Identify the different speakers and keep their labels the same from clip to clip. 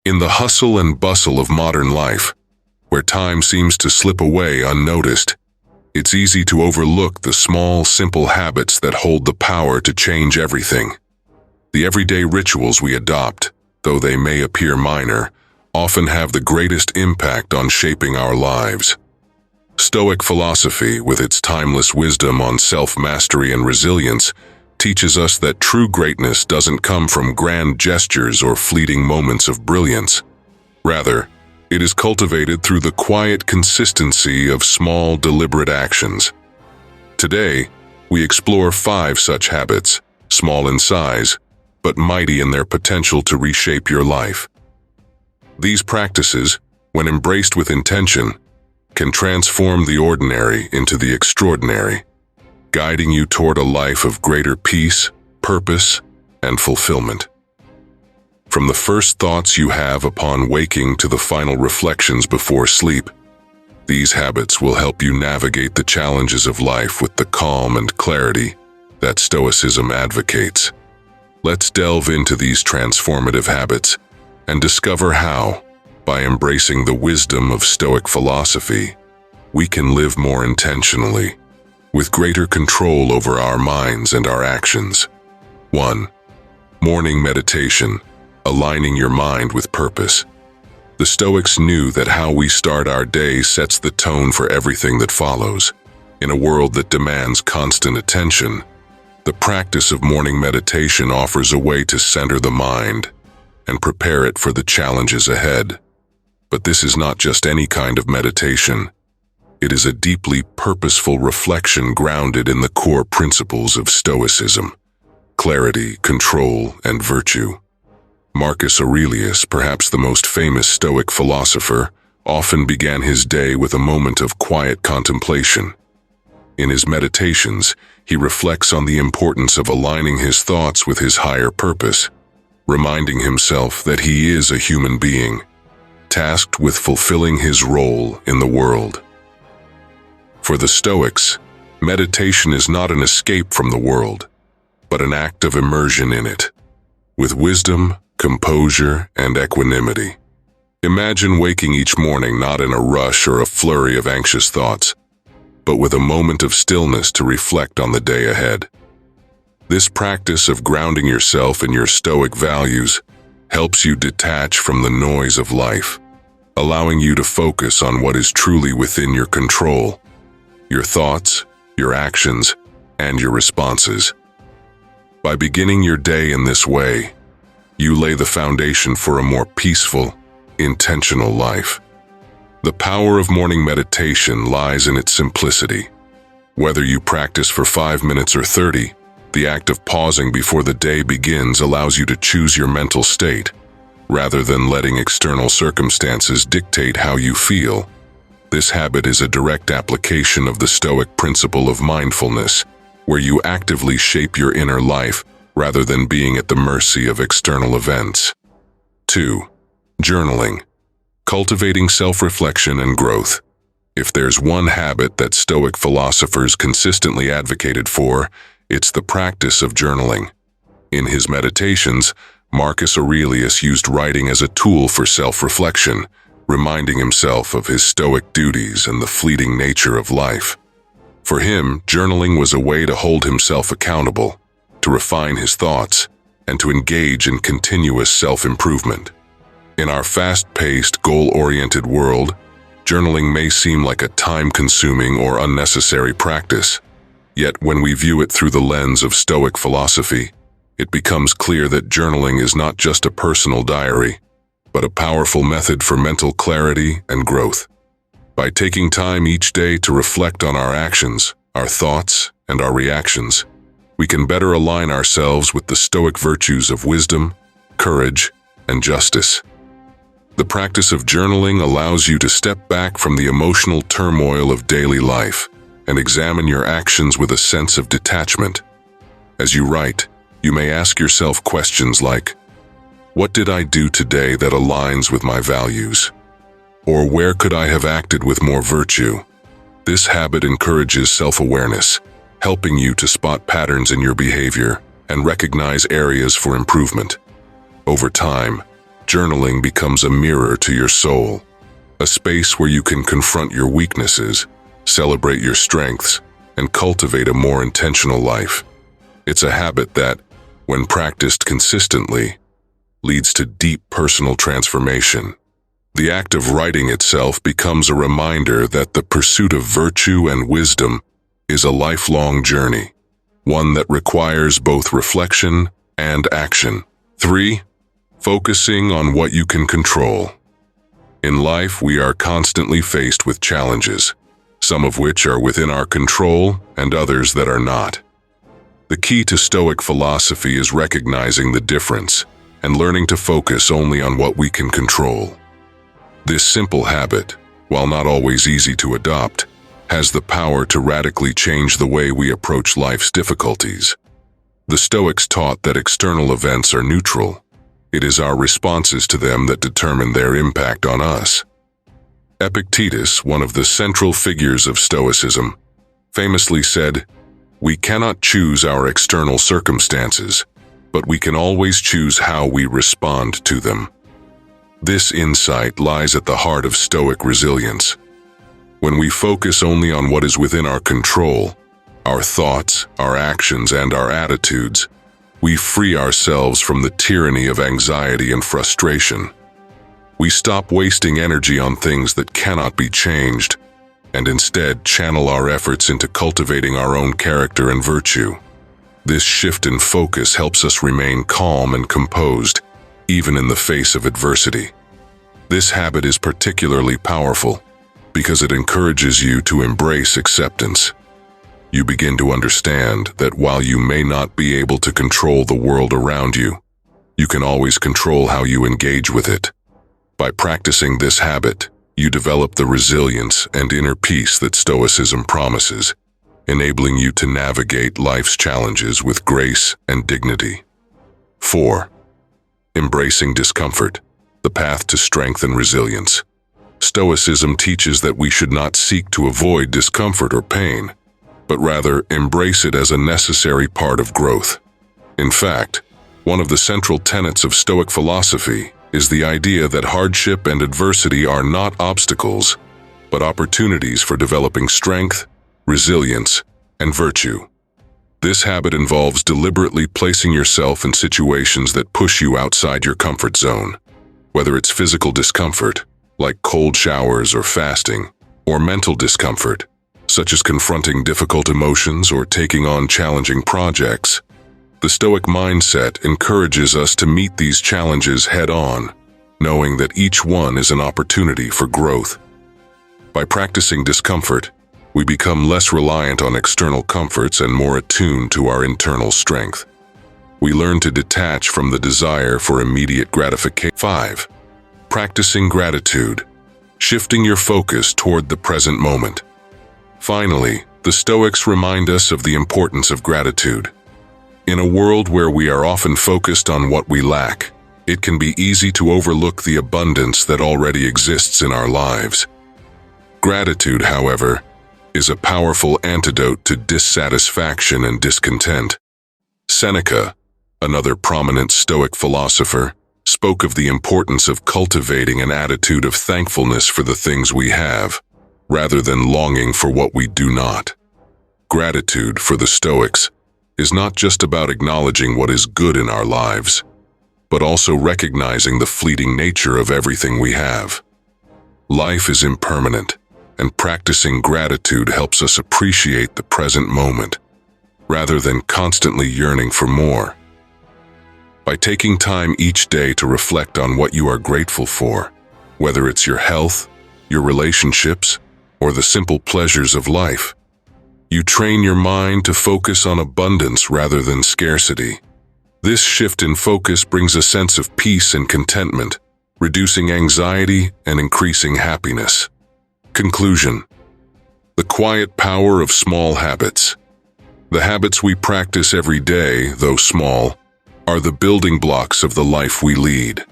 Speaker 1: In the hustle and bustle of modern life, where time seems to slip away unnoticed, it's easy to overlook the small, simple habits that hold the power to change everything. The everyday rituals we adopt, though they may appear minor, often have the greatest impact on shaping our lives. Stoic philosophy, with its timeless wisdom on self-mastery and resilience, teaches us that true greatness doesn't come from grand gestures or fleeting moments of brilliance. Rather, it is cultivated through the quiet consistency of small, deliberate actions. Today, we explore 5 such habits, small in size, but mighty in their potential to reshape your life. These practices, when embraced with intention, can transform the ordinary into the extraordinary, guiding you toward a life of greater peace, purpose, and fulfillment. From the first thoughts you have upon waking to the final reflections before sleep, these habits will help you navigate the challenges of life with the calm and clarity that Stoicism advocates. Let's delve into these transformative habits and discover how, by embracing the wisdom of Stoic philosophy, we can live more intentionally, with greater control over our minds and our actions. 1. Morning meditation, aligning your mind with purpose. The Stoics knew that how we start our day sets the tone for everything that follows. In a world that demands constant attention, the practice of morning meditation offers a way to center the mind and prepare it for the challenges ahead. But this is not just any kind of meditation. It is a deeply purposeful reflection grounded in the core principles of Stoicism: clarity, control, and virtue. Marcus Aurelius, perhaps the most famous Stoic philosopher, often began his day with a moment of quiet contemplation. In his meditations, he reflects on the importance of aligning his thoughts with his higher purpose, reminding himself that he is a human being, tasked with fulfilling his role in the world. For the Stoics, meditation is not an escape from the world, but an act of immersion in it, with wisdom, composure, and equanimity. Imagine waking each morning not in a rush or a flurry of anxious thoughts, but with a moment of stillness to reflect on the day ahead. This practice of grounding yourself in your Stoic values helps you detach from the noise of life, allowing you to focus on what is truly within your control: your thoughts, your actions, and your responses. By beginning your day in this way, you lay the foundation for a more peaceful, intentional life. The power of morning meditation lies in its simplicity. Whether you practice for 5 minutes or 30, the act of pausing before the day begins allows you to choose your mental state, rather than letting external circumstances dictate how you feel. This habit is a direct application of the Stoic principle of mindfulness, where you actively shape your inner life rather than being at the mercy of external events. 2. Journaling, cultivating self-reflection and growth. If there's one habit that Stoic philosophers consistently advocated for, it's the practice of journaling. In his meditations, Marcus Aurelius used writing as a tool for self-reflection, reminding himself of his Stoic duties and the fleeting nature of life. For him, journaling was a way to hold himself accountable, to refine his thoughts, and to engage in continuous self-improvement. In our fast-paced, goal-oriented world, journaling may seem like a time-consuming or unnecessary practice. Yet when we view it through the lens of Stoic philosophy, it becomes clear that journaling is not just a personal diary, but a powerful method for mental clarity and growth. By taking time each day to reflect on our actions, our thoughts, and our reactions, we can better align ourselves with the Stoic virtues of wisdom, courage, and justice. The practice of journaling allows you to step back from the emotional turmoil of daily life and examine your actions with a sense of detachment. As you write, you may ask yourself questions like, "What did I do today that aligns with my values?" Or "Where could I have acted with more virtue?" This habit encourages self-awareness, helping you to spot patterns in your behavior and recognize areas for improvement. Over time, journaling becomes a mirror to your soul, a space where you can confront your weaknesses, celebrate your strengths, and cultivate a more intentional life. It's a habit that, when practiced consistently, leads to deep personal transformation. The act of writing itself becomes a reminder that the pursuit of virtue and wisdom is a lifelong journey, one that requires both reflection and action. 3. Focusing on what you can control. In life, we are constantly faced with challenges, some of which are within our control and others that are not. The key to Stoic philosophy is recognizing the difference and learning to focus only on what we can control. This simple habit, while not always easy to adopt, has the power to radically change the way we approach life's difficulties. The Stoics taught that external events are neutral. It is our responses to them that determine their impact on us. Epictetus, one of the central figures of Stoicism, famously said, "We cannot choose our external circumstances, but we can always choose how we respond to them." This insight lies at the heart of Stoic resilience. When we focus only on what is within our control, our thoughts, our actions, and our attitudes, we free ourselves from the tyranny of anxiety and frustration. We stop wasting energy on things that cannot be changed, and instead channel our efforts into cultivating our own character and virtue. This shift in focus helps us remain calm and composed, even in the face of adversity. This habit is particularly powerful because it encourages you to embrace acceptance. You begin to understand that while you may not be able to control the world around you, you can always control how you engage with it. By practicing this habit, you develop the resilience and inner peace that Stoicism promises, enabling you to navigate life's challenges with grace and dignity. 4. Embracing discomfort, the path to strength and resilience. Stoicism teaches that we should not seek to avoid discomfort or pain, but rather embrace it as a necessary part of growth. In fact, one of the central tenets of Stoic philosophy is the idea that hardship and adversity are not obstacles, but opportunities for developing strength, resilience, and virtue. This habit involves deliberately placing yourself in situations that push you outside your comfort zone, whether it's physical discomfort, like cold showers or fasting, or mental discomfort, such as confronting difficult emotions or taking on challenging projects. The Stoic mindset encourages us to meet these challenges head-on, knowing that each one is an opportunity for growth. By practicing discomfort, we become less reliant on external comforts and more attuned to our internal strength. We learn to detach from the desire for immediate gratification. 5. Practicing gratitude, shifting your focus toward the present moment. Finally, the Stoics remind us of the importance of gratitude. In a world where we are often focused on what we lack, it can be easy to overlook the abundance that already exists in our lives. Gratitude, however, is a powerful antidote to dissatisfaction and discontent. Seneca, another prominent Stoic philosopher, spoke of the importance of cultivating an attitude of thankfulness for the things we have, rather than longing for what we do not. Gratitude, for the Stoics, is not just about acknowledging what is good in our lives, but also recognizing the fleeting nature of everything we have. Life is impermanent, and practicing gratitude helps us appreciate the present moment, rather than constantly yearning for more. By taking time each day to reflect on what you are grateful for, whether it's your health, your relationships, or the simple pleasures of life, you train your mind to focus on abundance rather than scarcity. This shift in focus brings a sense of peace and contentment, reducing anxiety and increasing happiness. Conclusion: the quiet power of small habits. The habits we practice every day, though small, are the building blocks of the life we lead.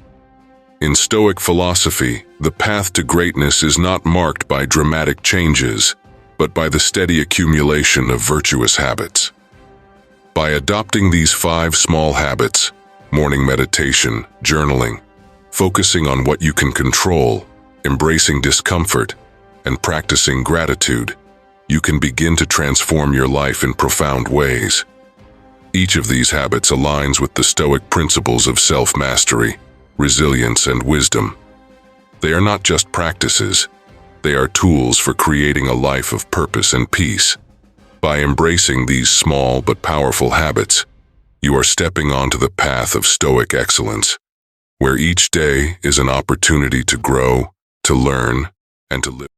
Speaker 1: In Stoic philosophy, the path to greatness is not marked by dramatic changes, but by the steady accumulation of virtuous habits. By adopting these 5 small habits, morning meditation, journaling, Focusing on what you can control, embracing discomfort, and practicing gratitude, you can begin to transform your life in profound ways. Each of these habits aligns with the Stoic principles of self-mastery, resilience, and wisdom. They are not just practices, they are tools for creating a life of purpose and peace. By embracing these small but powerful habits, you are stepping onto the path of Stoic excellence, where each day is an opportunity to grow, to learn, and to live.